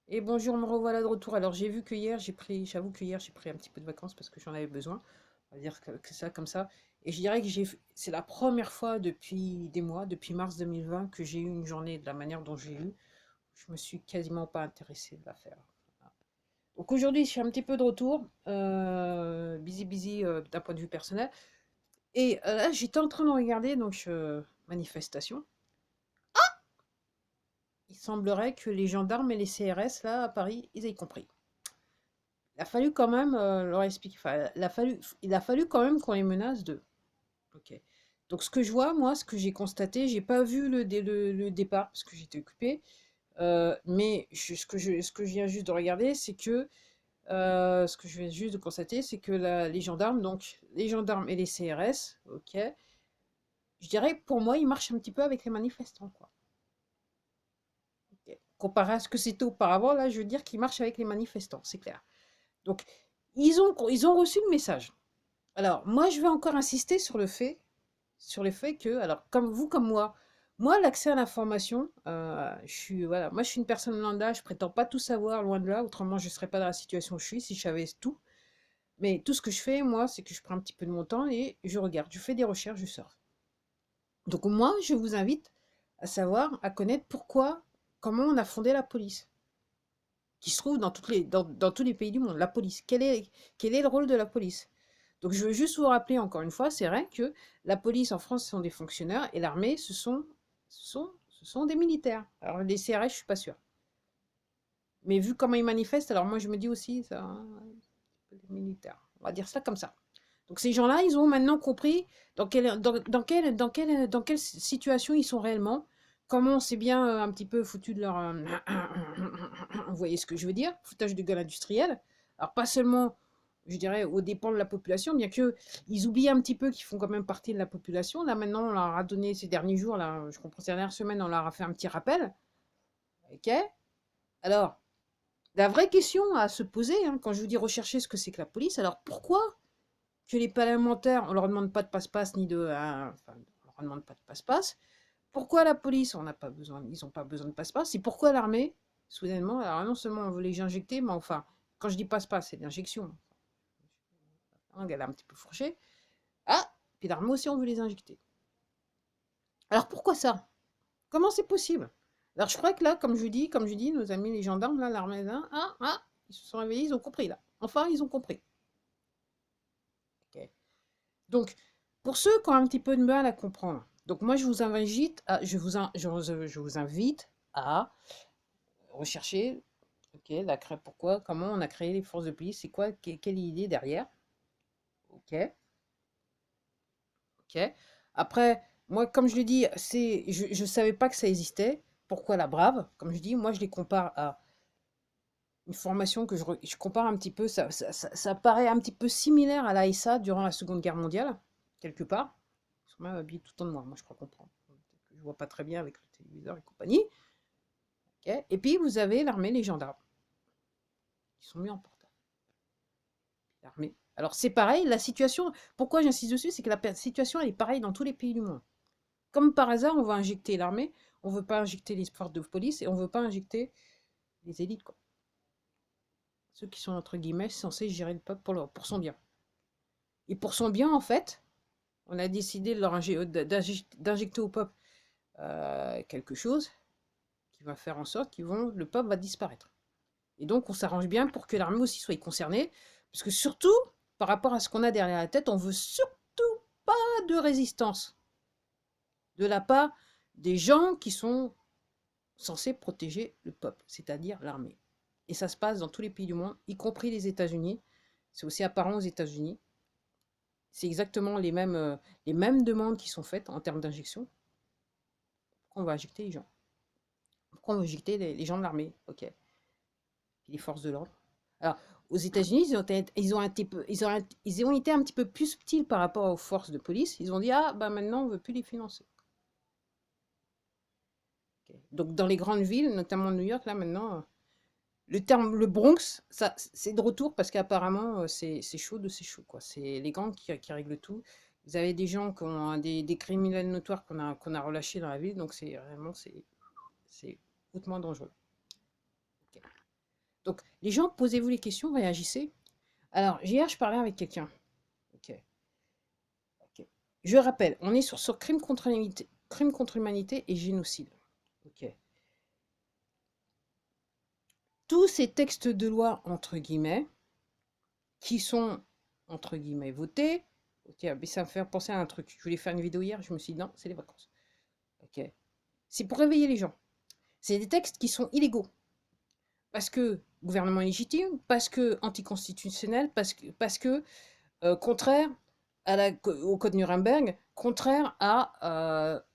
Et bonjour, me revoilà de retour. Alors j'ai vu que hier, j'avoue que hier j'ai pris un petit peu de vacances parce que j'en avais besoin. On va dire que ça comme ça. Et je dirais que c'est la première fois depuis des mois, depuis mars 2020, que j'ai eu une journée de la manière dont j'ai eu. Je me suis quasiment pas intéressée de la faire. Voilà. Donc aujourd'hui, je suis un petit peu de retour, busy d'un point de vue personnel. Et là, j'étais en train de regarder manifestation. Il semblerait que les gendarmes et les CRS là à Paris, ils aient compris. Il a fallu quand même leur expliquer. Enfin, il a fallu quand même qu'on les menace d'eux. Ok. Donc ce que je vois, moi, ce que j'ai constaté, j'ai pas vu le départ parce que j'étais occupée. Ce que je viens juste de regarder, c'est que ce que je viens juste de constater, c'est que les gendarmes, donc les gendarmes et les CRS, ok, je dirais pour moi, ils marchent un petit peu avec les manifestants, quoi. Ok. Comparé à ce que c'était auparavant, là, je veux dire qu'ils marchent avec les manifestants, c'est clair. Donc, ils ont reçu le message. Alors, moi, je vais encore insister sur le fait que, alors, comme vous, comme moi, l'accès à l'information, voilà, moi, je suis une personne lambda, je prétends pas tout savoir, loin de là, autrement, je serais pas dans la situation où je suis si je savais tout. Mais tout ce que je fais, moi, c'est que je prends un petit peu de mon temps et je regarde, je fais des recherches, je sors. Donc, moi, je vous invite à savoir, à connaître pourquoi, comment on a fondé la police, qui se trouve dans tous les pays du monde. La police, quel est le rôle de la police? Donc je veux juste vous rappeler encore une fois, c'est vrai que la police en France, ce sont des fonctionnaires et l'armée, ce sont des militaires. Alors les CRS, je suis pas sûre. Mais vu comment ils manifestent, alors moi je me dis aussi, ça, hein, des militaires. On va dire ça comme ça. Donc ces gens-là, ils ont maintenant compris dans quelle situation ils sont réellement, comment on s'est bien un petit peu foutu de leur... vous voyez ce que je veux dire? Foutage de gueule industriel. Alors pas seulement, je dirais, aux dépens de la population, bien que ils oublient un petit peu qu'ils font quand même partie de la population. Là maintenant, on leur a donné ces derniers jours, là, je comprends ces dernières semaines, on leur a fait un petit rappel. Ok. Alors, la vraie question à se poser, hein, quand je vous dis rechercher ce que c'est que la police, alors pourquoi que les parlementaires, on leur demande pas de passe-passe ni de, enfin, on leur demande pas de passe-passe. Pourquoi la police, on n'a pas besoin, ils n'ont pas besoin de passe-passe. Et pourquoi l'armée, soudainement, alors non seulement on veut les injecter, mais enfin, quand je dis passe-passe, c'est l'injection. Elle a un petit peu fourché. Ah, puis l'armée aussi, on veut les injecter. Alors pourquoi ça? Comment c'est possible? Alors je crois que là, comme je dis, nos amis les gendarmes, là, l'armée, là, ils se sont réveillés, ils ont compris là. Enfin, ils ont compris. Ok. Donc, pour ceux qui ont un petit peu de mal à comprendre, donc moi je vous invite à rechercher, ok, pourquoi, comment on a créé les forces de police, c'est quoi, quelle est l'idée derrière, ok, ok. Après, moi, comme je l'ai dit, je ne savais pas que ça existait. Pourquoi la Brave? Comme je dis, moi je les compare à une formation que je compare un petit peu, ça paraît un petit peu similaire à l'AESA durant la Seconde Guerre mondiale, quelque part. Ils sont même habillés tout en noir, moi je crois comprendre. Je vois pas très bien avec le téléviseur et compagnie. Ok. Et puis vous avez l'armée, les gendarmes, qui sont mis en porte-à-faux. L'armée. Alors c'est pareil, la situation, pourquoi j'insiste dessus, c'est que la situation elle est pareille dans tous les pays du monde. Comme par hasard, on va injecter l'armée, on veut pas injecter les forces de police et on veut pas injecter les élites, quoi. Ceux qui sont entre guillemets censés gérer le peuple pour son bien. Et pour son bien, en fait, on a décidé de d'injecter au peuple quelque chose qui va faire en sorte que le peuple va disparaître. Et donc, on s'arrange bien pour que l'armée aussi soit concernée, parce que surtout, par rapport à ce qu'on a derrière la tête, on veut surtout pas de résistance de la part des gens qui sont censés protéger le peuple, c'est-à-dire l'armée. Et ça se passe dans tous les pays du monde, y compris les États-Unis. C'est aussi apparent aux États-Unis. C'est exactement les mêmes demandes qui sont faites en termes d'injection. Pourquoi on va injecter les gens? Pourquoi on va injecter les gens de l'armée? Ok. Et les forces de l'ordre. Alors, aux États-Unis, ils ont été un petit peu plus subtils par rapport aux forces de police. Ils ont dit, ah, bah maintenant, on ne veut plus les financer. Ok. Donc, dans les grandes villes, notamment New York, là maintenant, le Bronx, ça, c'est de retour parce qu'apparemment, c'est chaud de c'est chaud, quoi. C'est les gangs qui règlent tout. Vous avez des gens qui ont des criminels notoires qu'on a relâchés dans la ville, donc c'est vraiment, c'est hautement dangereux. Ok. Donc, les gens, posez-vous les questions, réagissez. Alors, hier, je parlais avec quelqu'un. Ok, ok. Je rappelle, on est sur crime contre l'humanité et génocide. Ok. Tous ces textes de loi, entre guillemets, qui sont, entre guillemets, votés. Ok, mais ça me fait penser à un truc. Je voulais faire une vidéo hier, je me suis dit non, c'est les vacances. Ok. C'est pour réveiller les gens. C'est des textes qui sont illégaux. Parce que gouvernement illégitime, parce que anticonstitutionnel, parce que contraire au code Nuremberg, contraire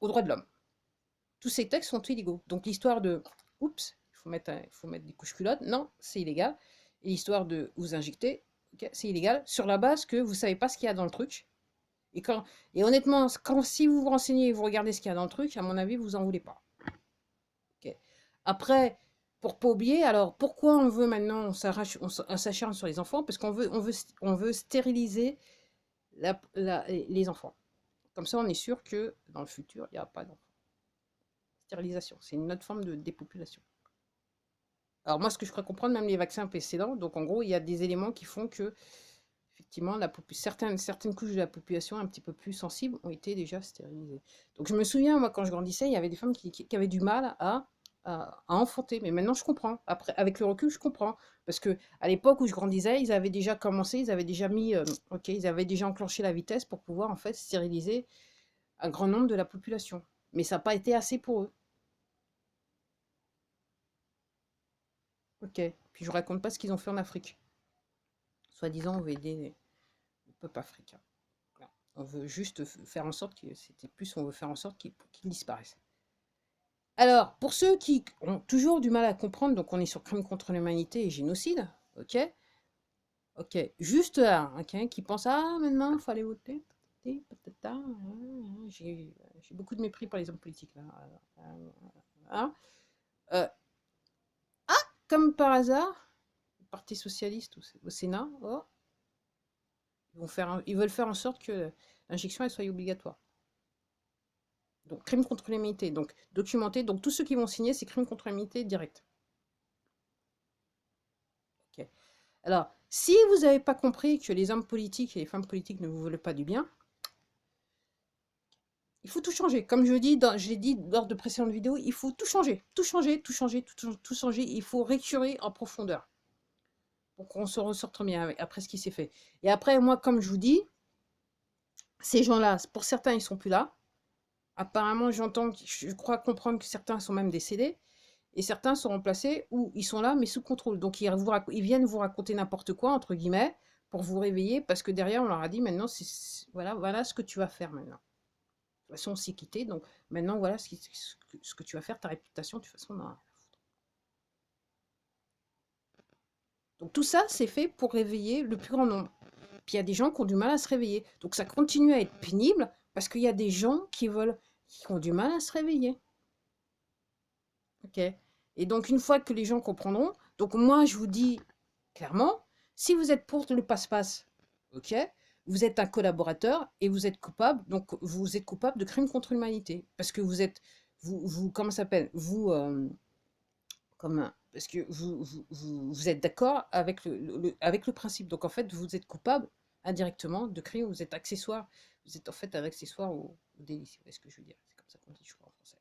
aux droits de l'homme. Tous ces textes sont illégaux. Donc l'histoire de oups, il faut mettre des couches culottes, non, c'est illégal. Et l'histoire de vous injecter, okay, c'est illégal, sur la base que vous ne savez pas ce qu'il y a dans le truc. Et honnêtement, si vous vous renseignez et vous regardez ce qu'il y a dans le truc, à mon avis, vous en voulez pas. Okay. Après, pour pas oublier, alors pourquoi on veut maintenant, on s'acharne sur les enfants? Parce on veut stériliser les enfants. Comme ça, on est sûr que dans le futur, il n'y a pas d'enfants. Stérilisation, c'est une autre forme de dépopulation. Alors moi, ce que je crois comprendre, même les vaccins précédents, donc en gros, il y a des éléments qui font que, effectivement, certaines couches de la population un petit peu plus sensibles ont été déjà stérilisées. Donc je me souviens, moi, quand je grandissais, il y avait des femmes qui avaient du mal à enfanter. Mais maintenant, je comprends. Après, avec le recul, je comprends. Parce que à l'époque où je grandissais, ils avaient déjà commencé, ils avaient déjà mis, ils avaient déjà enclenché la vitesse pour pouvoir, en fait, stériliser un grand nombre de la population. Mais ça n'a pas été assez pour eux. Ok. Puis je vous raconte pas ce qu'ils ont fait en Afrique. Soi-disant, on veut aider le peuple africain. Voilà. On veut juste faire en sorte on veut faire en sorte qu'ils disparaissent. Alors, pour ceux qui ont toujours du mal à comprendre, donc on est sur crime contre l'humanité et génocide, ok, ok, juste là, ok, qui pense ah maintenant il faut aller voter, j'ai beaucoup de mépris pour les hommes politiques là, hein. Euh, comme par hasard, le Parti socialiste au Sénat, oh, ils veulent faire en sorte que l'injection soit obligatoire. Donc, crime contre l'humanité, donc documenté. Donc, tous ceux qui vont signer, c'est crime contre l'humanité direct. Ok. Alors, si vous n'avez pas compris que les hommes politiques et les femmes politiques ne vous veulent pas du bien, il faut tout changer. Comme je l'ai dit lors de précédentes vidéos, il faut tout changer. Tout changer, tout changer, tout changer. Il faut récurer en profondeur pour qu'on se ressorte bien après ce qui s'est fait. Et après, moi, comme je vous dis, ces gens-là, pour certains, ils sont plus là. Apparemment, je crois comprendre que certains sont même décédés. Et certains sont remplacés ou ils sont là, mais sous contrôle. Donc, ils viennent vous raconter n'importe quoi, entre guillemets, pour vous réveiller, parce que derrière, on leur a dit, maintenant, voilà ce que tu vas faire maintenant. De toute façon, on s'est quitté, donc maintenant, voilà ce que tu vas faire, ta réputation, de toute façon, non. Donc, tout ça, c'est fait pour réveiller le plus grand nombre. Puis, il y a des gens qui ont du mal à se réveiller. Donc, ça continue à être pénible, parce qu'il y a des gens qui ont du mal à se réveiller. Ok. Et donc, une fois que les gens comprendront, donc moi, je vous dis clairement, si vous êtes pour le passe-passe, ok, vous êtes un collaborateur et vous êtes coupable, donc vous êtes coupable de crime contre l'humanité. Parce que comment ça s'appelle parce que vous êtes d'accord avec avec le principe. Donc, en fait, vous êtes coupable indirectement de crime, vous êtes accessoire. Vous êtes en fait un accessoire au délit, si vous voyez ce que je veux dire. C'est comme ça qu'on dit, je crois, en français.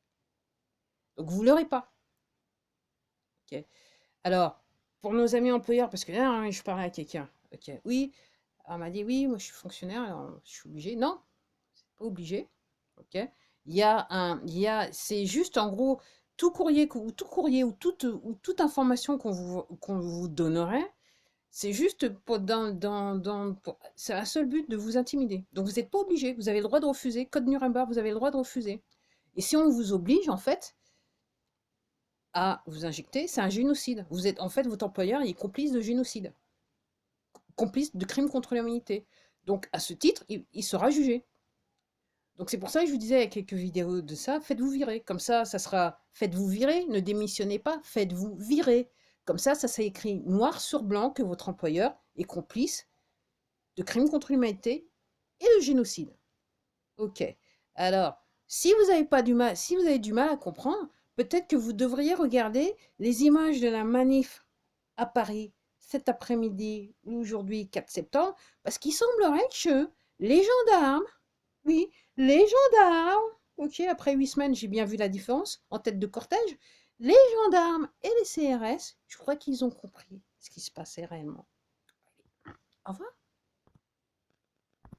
Donc, vous ne l'aurez pas. Ok. Alors, pour nos amis employeurs, parce que là, je parlais à quelqu'un. Ok, oui, elle m'a dit oui, moi je suis fonctionnaire, alors je suis obligé. Non, c'est pas obligé. Ok, c'est juste en gros tout courrier ou toute information qu'on vous donnerait, c'est juste c'est un seul but de vous intimider. Donc vous n'êtes pas obligé, vous avez le droit de refuser. Code Nuremberg, vous avez le droit de refuser. Et si on vous oblige, en fait, à vous injecter, c'est un génocide. Vous êtes, en fait, votre employeur est complice de génocide, complice de crimes contre l'humanité. Donc, à ce titre, il sera jugé. Donc, c'est pour ça que je vous disais, il y a quelques vidéos de ça, faites-vous virer. Comme ça sera faites-vous virer, ne démissionnez pas, faites-vous virer. Comme ça sera écrit noir sur blanc que votre employeur est complice de crimes contre l'humanité et de génocide. Ok. Alors, si vous avez du mal à comprendre, peut-être que vous devriez regarder les images de la manif à Paris cet après-midi ou aujourd'hui 4 septembre, parce qu'il semblerait que les gendarmes, oui, les gendarmes, ok, après 8 semaines, j'ai bien vu la différence en tête de cortège, les gendarmes et les CRS, je crois qu'ils ont compris ce qui se passait réellement. Au revoir.